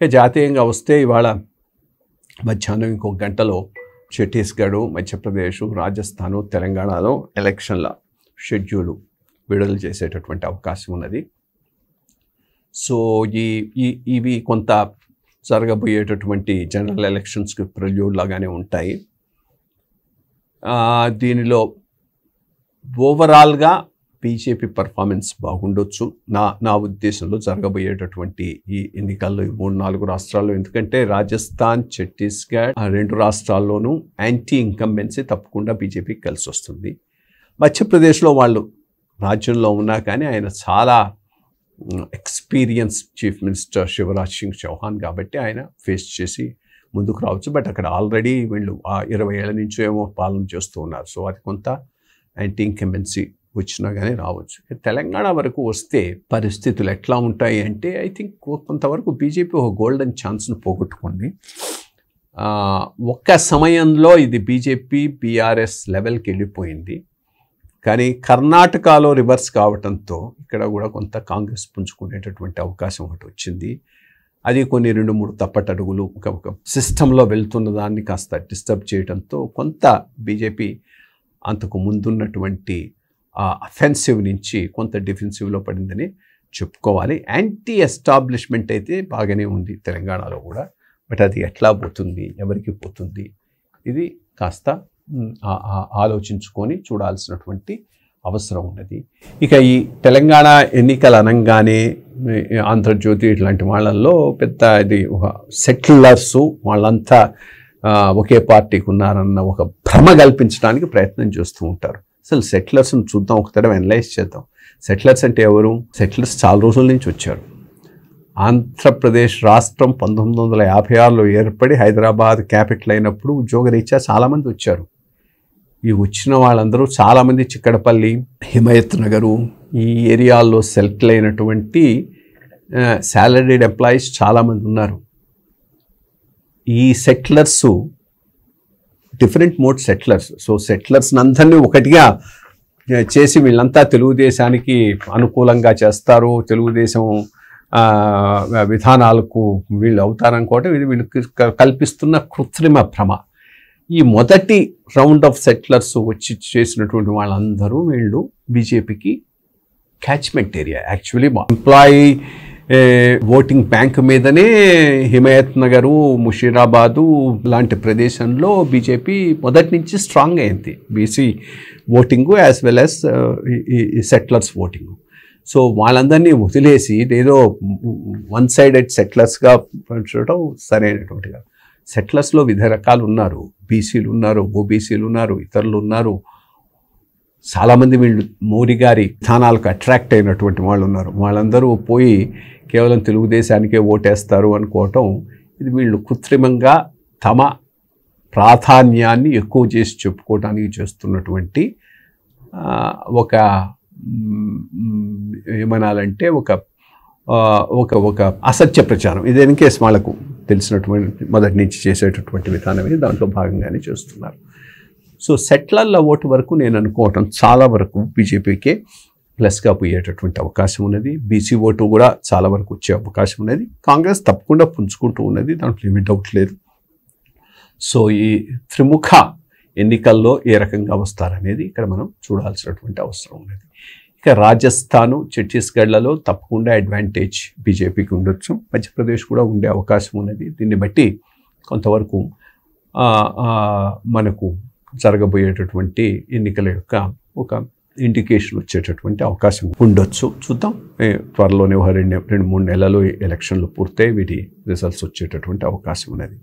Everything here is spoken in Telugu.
ఇక జాతీయంగా వస్తే ఇవాళ మధ్యాహ్నం ఇంకొక గంటలో ఛత్తీస్గఢ్, మధ్యప్రదేశ్, రాజస్థాను, తెలంగాణలో ఎలక్షన్ల షెడ్యూలు విడుదల చేసేటటువంటి అవకాశం ఉన్నది. సో ఇవి కొంత జరగబోయేటటువంటి జనరల్ ఎలక్షన్స్కి ప్రిల్యూడ్ లాగానే ఉంటాయి. దీనిలో ఓవరాల్గా బీజేపీ పర్ఫార్మెన్స్ బాగుండొచ్చు నా ఉద్దేశంలో జరగబోయేటటువంటి ఈ ఎన్నికల్లో ఈ 3-4 రాష్ట్రాల్లో. ఎందుకంటే రాజస్థాన్, ఛత్తీస్గఢ్ 2 రాష్ట్రాల్లోనూ యాంటీ ఇన్కంబెన్సీ తప్పకుండా బీజేపీకి కలిసి వస్తుంది. మధ్యప్రదేశ్లో వాళ్ళు రాజ్యంలో ఉన్నా కానీ ఆయన చాలా experience chief minister Shivraj Singh Chouhan కాబట్టి ఆయన ఫేస్ చేసి ముందుకు రావచ్చు. బట్ అక్కడ ఆల్రెడీ వీళ్ళు 20 ఏళ్ల నుంచో ఏమో పాలన చేస్తూ ఉన్నారు. సో అది కొంత యాంటీ ఇన్కంబెన్సీ వచ్చినా కానీ రావచ్చు. తెలంగాణ వరకు వస్తే పరిస్థితులు ఎట్లా ఉంటాయి అంటే ఐ థింక్ కొంతవరకు బీజేపీ ఒక గోల్డెన్ ఛాన్స్ను పోగొట్టుకుంది. ఒక్క సమయంలో ఇది బీజేపీ బీఆర్ఎస్ లెవెల్కి వెళ్ళిపోయింది. కానీ కర్ణాటకలో రివర్స్ కావడంతో ఇక్కడ కూడా కొంత కాంగ్రెస్ పుంజుకునేటటువంటి అవకాశం ఒకటి వచ్చింది. అది కొన్ని 2-3 తప్పటడుగులు ఒక సిస్టంలో వెళ్తున్న దాన్ని కాస్త డిస్టర్బ్ చేయడంతో కొంత బీజేపీ అంతకు ముందున్నటువంటి అఫెన్సివ్ నుంచి కొంత డిఫెన్సివ్లో పడిందని చెప్పుకోవాలి. యాంటీ ఎస్టాబ్లిష్మెంట్ అయితే బాగానే ఉంది తెలంగాణలో కూడా. బట్ అది ఎట్లా పోతుంది, ఎవరికి పోతుంది, ఇది కాస్త ఆలోచించుకొని చూడాల్సినటువంటి అవసరం ఉన్నది. ఇక ఈ తెలంగాణ ఎన్నికలు అనగానే ఆంధ్రజ్యోతి ఇట్లాంటి వాళ్ళల్లో పెద్ద ఇది ఒక సెటిలర్సు వాళ్ళంతా ఒకే పార్టీకి ఉన్నారన్న ఒక భ్రమ కల్పించడానికి ప్రయత్నం చేస్తూ ఉంటారు. అసలు సెటిలర్స్ని చూద్దాం, ఒక తరం అనలైజ్ చేద్దాం. సెటిలర్స్ అంటే ఎవరు? సెటిలర్స్ చాలా రోజుల నుంచి వచ్చారు. ఆంధ్రప్రదేశ్ రాష్ట్రం 1956లో ఏర్పడి హైదరాబాద్ క్యాపిటల్ అయినప్పుడు ఉద్యోగరీత్యా చాలామంది వచ్చారు. ఈ వచ్చిన వాళ్ళందరూ చాలామంది చిక్కడపల్లి, హిమాయత్ నగరు ఈ ఏరియాల్లో సెటిల్ అయినటువంటి సాలరీడ్ ఎంప్లాయీస్ చాలామంది ఉన్నారు. ఈ settlers different mode settlers. So settlers అందరినీ ఒకటిగా చేసి వీళ్ళంతా తెలుగుదేశానికి అనుకూలంగా చేస్తారు, తెలుగుదేశం విధానాలకు వీళ్ళు అవుతారనుకోవటం ఇది వీళ్ళకి కల్పిస్తున్న కృత్రిమ భ్రమ. ఈ మొదటి రౌండ్ ఆఫ్ సెటిలర్స్ వచ్చి చేసినటువంటి వాళ్ళందరూ వీళ్ళు బీజేపీకి catchment area. Actually employee voting bank మీదనే హిమాయత్ నగరు, ముషీరాబాదు లాంటి ప్రదేశంలో బీజేపీ మొదటి నుంచి స్ట్రాంగ్ అయింది. BC voting as well as ఈ సెటిలర్స్ ఓటింగు. సో వాళ్ళందరినీ వదిలేసి ఏదో వన్ సైడెడ్ సెటిలర్స్గా చూడటం సరైనటువంటిగా. సెటిలర్స్లో వివిధ రకాలు ఉన్నారు. బీసీలు ఉన్నారు, ఓబీసీలు ఉన్నారు, ఇతరులు ఉన్నారు. చాలామంది వీళ్ళు మోడీ గారి విధానాలకు అట్రాక్ట్ అయినటువంటి వాళ్ళు ఉన్నారు. వాళ్ళందరూ పోయి కేవలం తెలుగుదేశానికే ఓటేస్తారు అనుకోవటం ఇది వీళ్ళు కృత్రిమంగా తమ ప్రాధాన్యాన్ని ఎక్కువ చేసి చెప్పుకోవడానికి చేస్తున్నటువంటి ఒక ఏమనాలంటే ఒక ఒక ఒక అసత్య ప్రచారం. ఇది ఇన్ కేస్ వాళ్ళకు తెలిసినటువంటి మొదటి నుంచి చేసేటటువంటి విధానమే దాంట్లో భాగంగానే చేస్తున్నారు. సో సెటిలర్ల ఓటు వరకు నేను అనుకోవటం చాలా వరకు బీజేపీకే ప్లస్గా పోయేటటువంటి అవకాశం ఉన్నది. బీసీ ఓటు కూడా చాలా వరకు వచ్చే అవకాశం ఉన్నది. కాంగ్రెస్ తప్పకుండా పుంజుకుంటూ ఉన్నది, దాంట్లో ఏమీ డౌట్ లేదు. సో ఈ త్రిముఖ ఎన్నికల్లో ఏ రకంగా వస్తారనేది ఇక్కడ మనం చూడాల్సినటువంటి అవసరం ఉన్నది. ఇక రాజస్థాను, ఛత్తీస్గఢ్లలో తప్పకుండా అడ్వాంటేజ్ బీజేపీకి ఉండొచ్చు. మధ్యప్రదేశ్ కూడా ఉండే అవకాశం ఉన్నది. దీన్ని బట్టి కొంతవరకు మనకు జరగబోయేటటువంటి ఎన్నికల యొక్క ఒక ఇండికేషన్ వచ్చేటటువంటి అవకాశం ఉండొచ్చు. చూద్దాం. త్వరలోనే 2-3 నెలలు ఎలక్షన్లు పూర్తయి వీటి రిజల్ట్స్ వచ్చేటటువంటి అవకాశం ఉన్నది.